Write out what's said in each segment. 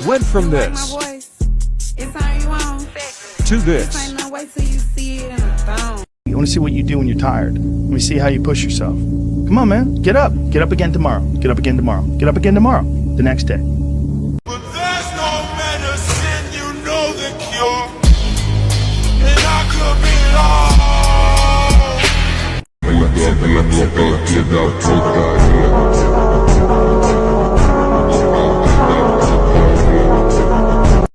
went from this to this. I want to see what you do when you're tired. Let me see how you push yourself. Come on, man. Get up. Get up again tomorrow. Get up again tomorrow. Get up again tomorrow. The next day. But there's no medicine, you know the cure. And I could be lost.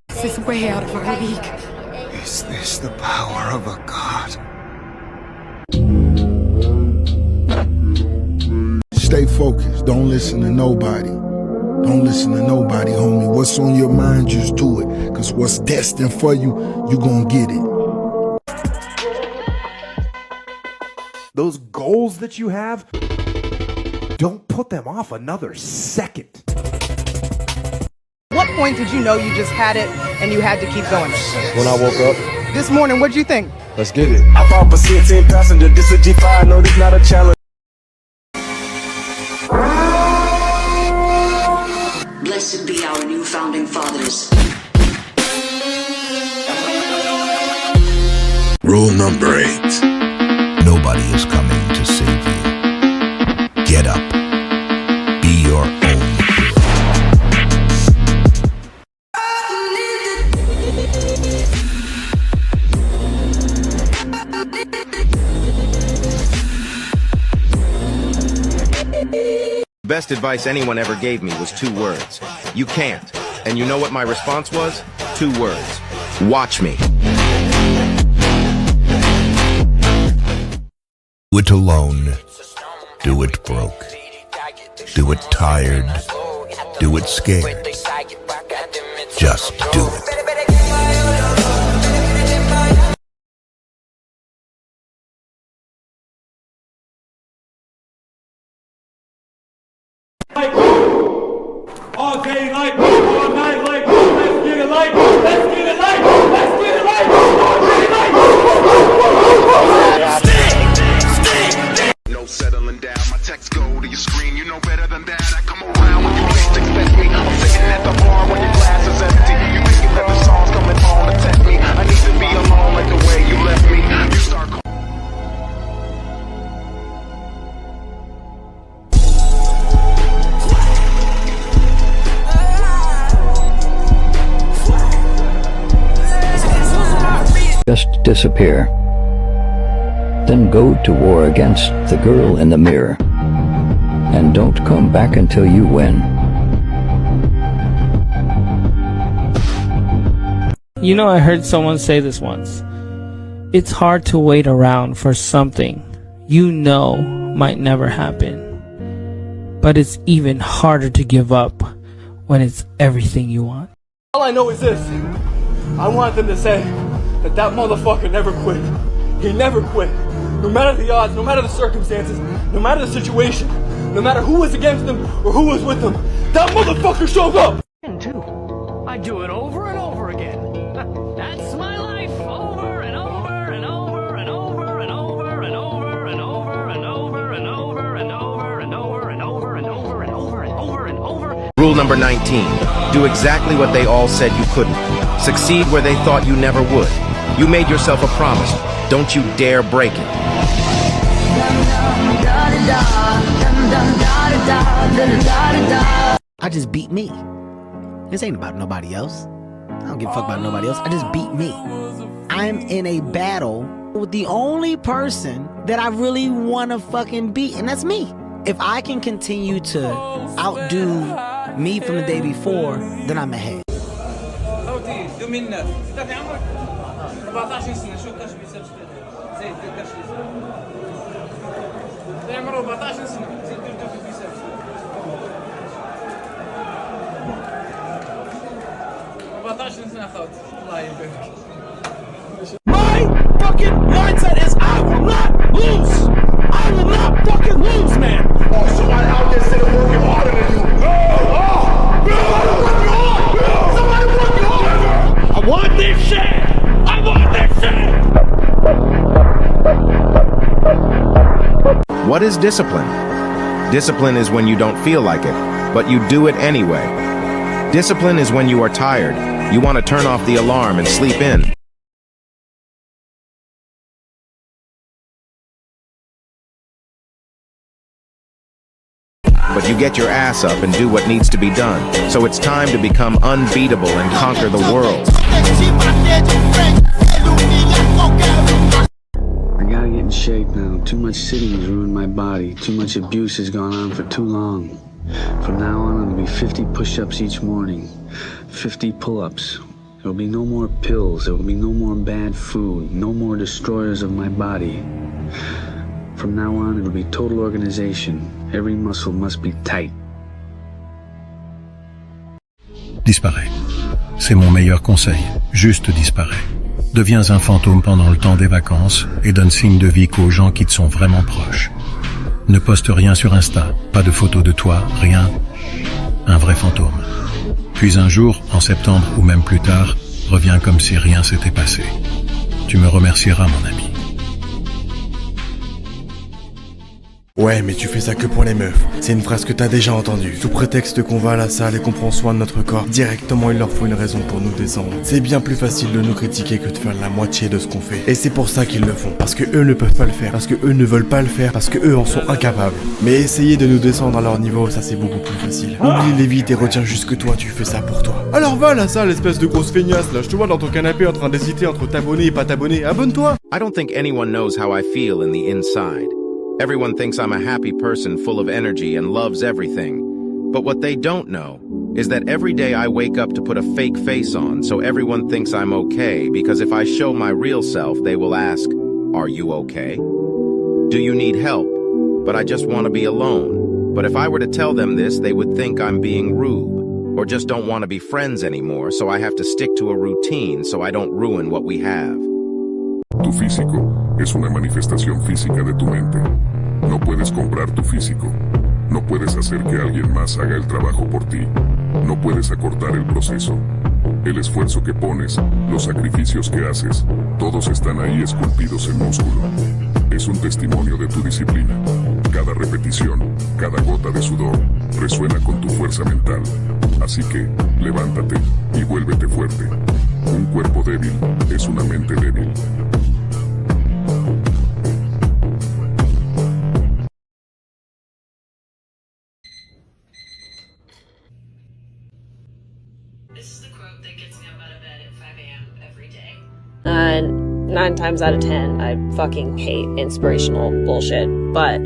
This is way out of our league. Is this the power of a god? Stay focused. Don't listen to nobody. Don't listen to nobody, homie. What's on your mind, just do it. Because what's destined for you, you gonna get it. Those goals that you have, don't put them off another second. What point did you know you just had it and you had to keep going? When I woke up. This morning, what'd you think? Let's get it. I bought a 16 passenger, this a G5, no, this not a challenge. Blessed be our new founding fathers. Rule number 8. Nobody is coming to save you. Get up. Be your own. Best advice anyone ever gave me was 2 words. You can't. And you know what my response was? 2 words. Watch me. Do it alone. Do it broke. Do it tired. Do it scared. Just do it. All day like, all night like, let's get it like, let's get it like, let's get it like, all day like. No settling down, my texts go to your screen, you know better than that. I come around when you least expect me. I'm sitting at the bar when your glass is empty. You thinking that the song's coming on to tempt me. I need to be alone like the way you left me. You start Just disappear. Then go to war against the girl in the mirror. And don't come back until you win. You know, I heard someone say this once. It's hard to wait around for something you know might never happen. But it's even harder to give up when it's everything you want. All I know is this. I want them to say that motherfucker never quit. He never quit. No matter the odds, no matter the circumstances, no matter the situation, no matter who was against him or who was with him, that motherfucker shows up! Too. I do it over and over again. That's my life, over and over and over and over and over and over and over and over and over and over and over and over and over and over and over and over. Rule number 19. Do exactly what they all said you couldn't. Succeed where they thought you never would. You made yourself a promise. Don't you dare break it. I just beat me. This ain't about nobody else. I don't give a fuck about nobody else. I just beat me. I'm in a battle with the only person that I really want to fucking beat, and that's me. If I can continue to outdo me from the day before, then I'm ahead. My fucking mindset is I will not lose! I will not fucking lose, man! or somebody out there sitting working harder than you. Somebody working harder! I want this shit! I want this shit! What is discipline? Discipline is when you don't feel like it, but you do it anyway. Discipline is when you are tired. You want to turn off the alarm and sleep in. But you get your ass up and do what needs to be done. So it's time to become unbeatable and conquer the world. I gotta get in shape now. Too much sitting has ruined my body. Too much abuse has gone on for too long. From now on, it'll be 50 push-ups each morning, 50 pull-ups. There will be no more pills. There will be no more bad food. No more destroyers of my body. From now on, it'll be total organization. Every muscle must be tight. Disparais. C'est mon meilleur conseil. Juste disparais. Deviens un fantôme pendant le temps des vacances et donne signe de vie qu'aux gens qui te sont vraiment proches. Ne poste rien sur Insta, pas de photos de toi, rien. Un vrai fantôme. Puis un jour, en septembre ou même plus tard, reviens comme si rien s'était passé. Tu me remercieras, mon ami. Ouais, mais tu fais ça que pour les meufs. C'est une phrase que t'as déjà entendue. Sous prétexte qu'on va à la salle et qu'on prend soin de notre corps, directement il leur faut une raison pour nous descendre. C'est bien plus facile de nous critiquer que de faire la moitié de ce qu'on fait. Et c'est pour ça qu'ils le font. Parce que eux ne peuvent pas le faire. Parce que eux ne veulent pas le faire. Parce que eux en sont incapables. Mais essayer de nous descendre à leur niveau, ça c'est beaucoup plus facile. Oublie les vides et retiens juste que toi tu fais ça pour toi. Alors va à la salle, espèce de grosse feignasse là. Je te vois dans ton canapé en train d'hésiter entre t'abonner et pas t'abonner. Abonne-toi. I don't think anyone knows how I feel in the inside. Everyone thinks I'm a happy person full of energy and loves everything. But what they don't know is that every day I wake up to put a fake face on so everyone thinks I'm okay, because if I show my real self, they will ask, "Are you okay? Do you need help? But I just want to be alone." But if I were to tell them this, they would think I'm being rude, or just don't want to be friends anymore, so I have to stick to a routine so I don't ruin what we have. Tu físico es una manifestación física de tu mente. No puedes comprar tu físico. No puedes hacer que alguien más haga el trabajo por ti. No puedes acortar el proceso. El esfuerzo que pones, los sacrificios que haces, todos están ahí esculpidos en músculo. Es un testimonio de tu disciplina. Cada repetición, cada gota de sudor, resuena con tu fuerza mental. Así que, levántate y vuélvete fuerte. Un cuerpo débil es una mente débil. This is the quote that gets me up out of bed at 5 a.m. every day. 9 times out of 10, I fucking hate inspirational bullshit. But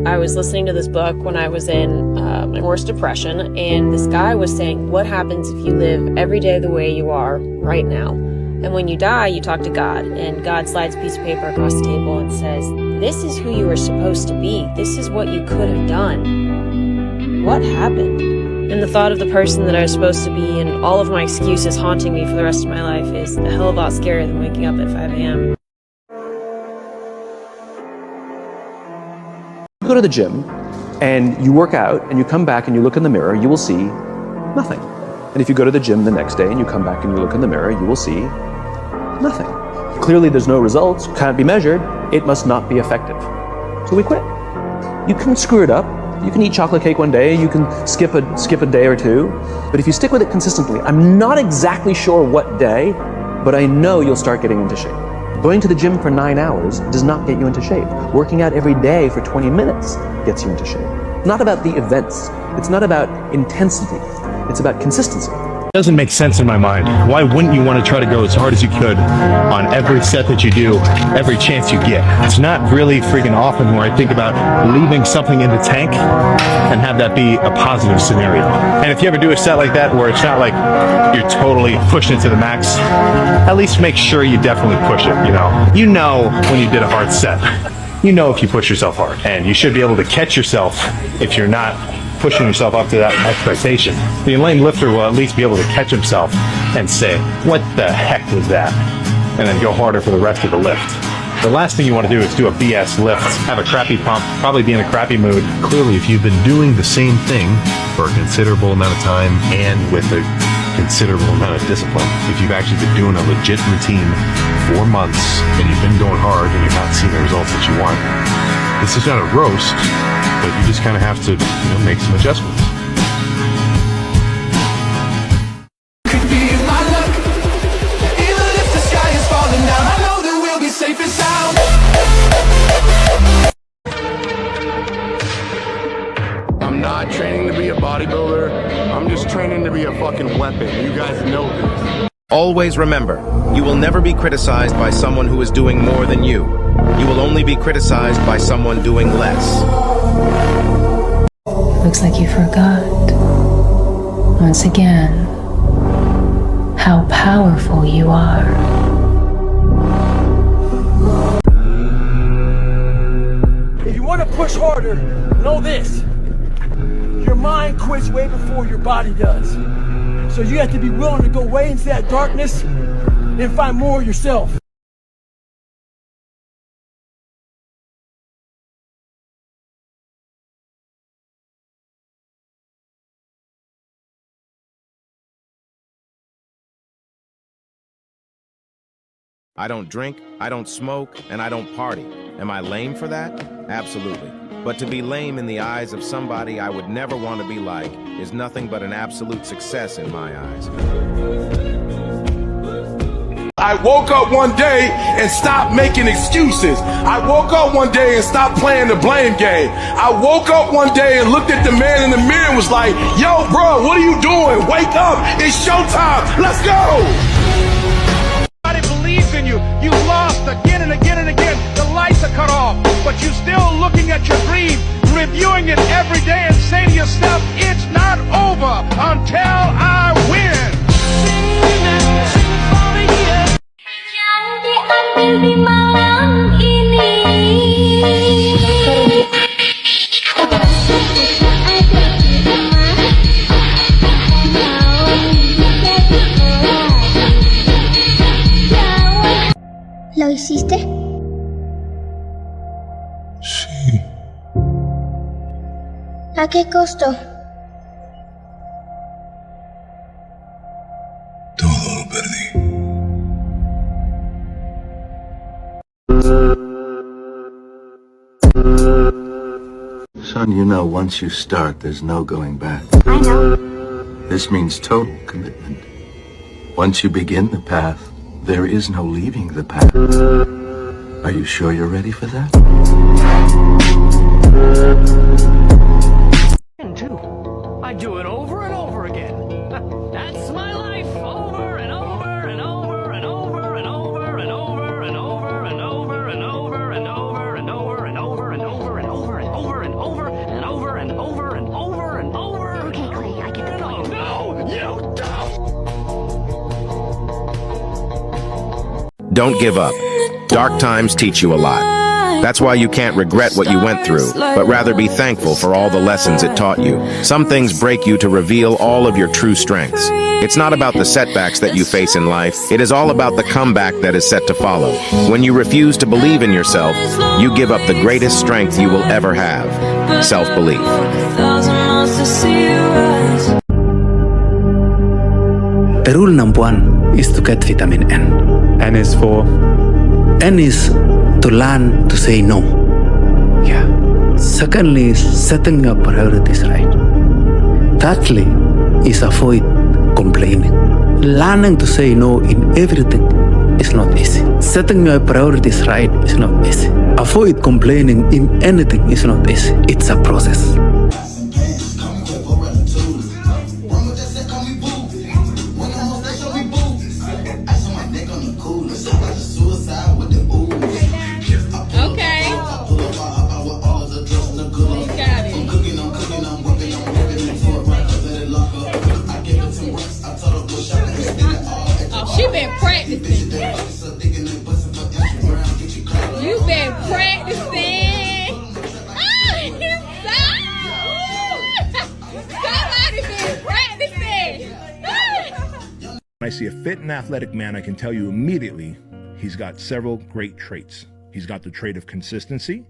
I was listening to this book when I was in my worst depression, and this guy was saying, what happens if you live every day the way you are right now? And when you die, you talk to God, and God slides a piece of paper across the table and says, this is who you were supposed to be. This is what you could have done. What happened? And the thought of the person that I was supposed to be and all of my excuses haunting me for the rest of my life is a hell of a lot scarier than waking up at 5 a.m. You go to the gym and you work out and you come back and you look in the mirror, you will see nothing. And if you go to the gym the next day and you come back and you look in the mirror, you will see nothing. Clearly there's no results, can't be measured, it must not be effective. So we quit. You can screw it up. You can eat chocolate cake one day, you can skip a day or two, but if you stick with it consistently, I'm not exactly sure what day, but I know you'll start getting into shape. Going to the gym for 9 hours does not get you into shape. Working out every day for 20 minutes gets you into shape. It's not about the events. It's not about intensity. It's about consistency. It doesn't make sense in my mind. Why wouldn't you want to try to go as hard as you could on every set that you do, every chance you get? It's not really freaking often where I think about leaving something in the tank and have that be a positive scenario. And if you ever do a set like that where it's not like you're totally pushing it to the max, at least make sure you definitely push it, you know. You know when you did a hard set. You know if you push yourself hard. And you should be able to catch yourself if you're not pushing yourself up to that expectation. The enlightened lifter will at least be able to catch himself and say, what the heck was that? And then go harder for the rest of the lift. The last thing you want to do is do a BS lift, have a crappy pump, probably be in a crappy mood. Clearly, if you've been doing the same thing for a considerable amount of time and with a considerable amount of discipline, if you've actually been doing a legit routine for months and you've been going hard and you're not seeing the results that you want, this is not a roast, but you just kind of have to, make some adjustments. happen. You guys know this. Always remember, you will never be criticized by someone who is doing more than you. You will only be criticized by someone doing less. Looks like you forgot. Once again, how powerful you are. If you want to push harder, know this. Your mind quits way before your body does. So you have to be willing to go way into that darkness and find more yourself. I don't drink, I don't smoke, and I don't party. Am I lame for that? Absolutely. But to be lame in the eyes of somebody I would never want to be like is nothing but an absolute success in my eyes. I woke up one day and stopped making excuses. I woke up one day and stopped playing the blame game. I woke up one day and looked at the man in the mirror and was like, yo, bro, what are you doing? Wake up. It's showtime. Let's go. Believes in you. You lost again and again and again. The lights are cut off, but you're still looking at your dream, reviewing it every day and saying to yourself, it's not over until I win. ¿Lo hiciste? Sí. ¿A qué costo? Todo lo perdí. Son, you know, once you start, there's no going back. I know. This means total commitment. Once you begin the path, there is no leaving the path. Are you sure you're ready for that? I do it over and over again. That's my life, over and over and over and over and over and over and over and over and over and over and over and over and over and over and over and over and over and over and over and over. Okay, Clay, I get the point. No, you don't. Don't give up. Dark times teach you a lot. That's why you can't regret what you went through, but rather be thankful for all the lessons it taught you. Some things break you to reveal all of your true strengths. It's not about the setbacks that you face in life. It is all about the comeback that is set to follow. When you refuse to believe in yourself, you give up the greatest strength you will ever have. Self-belief. The rule number one is to get vitamin N. N is for? N is to learn to say no. Yeah. Secondly is setting your priorities right. Thirdly is avoid complaining. Learning to say no in everything is not easy. Setting your priorities right is not easy. Avoid complaining in anything is not easy. It's a process. She been practicing. You been practicing. Somebody been practicing. When I see a fit and athletic man, I can tell you immediately he's got several great traits. He's got the trait of consistency.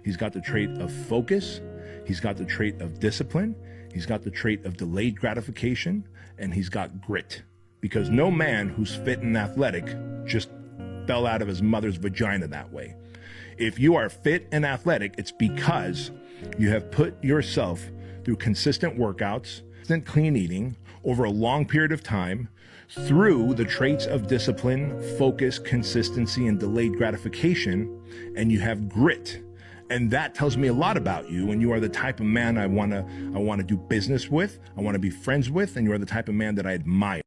He's got the trait of focus. He's got the trait of discipline. He's got the trait of delayed gratification. And he's got grit. Because no man who's fit and athletic just fell out of his mother's vagina that way. If you are fit and athletic, it's because you have put yourself through consistent workouts, consistent clean eating over a long period of time, through the traits of discipline, focus, consistency, and delayed gratification, and you have grit. And that tells me a lot about you, and you are the type of man I want to do business with, I want to be friends with, and you are the type of man that I admire.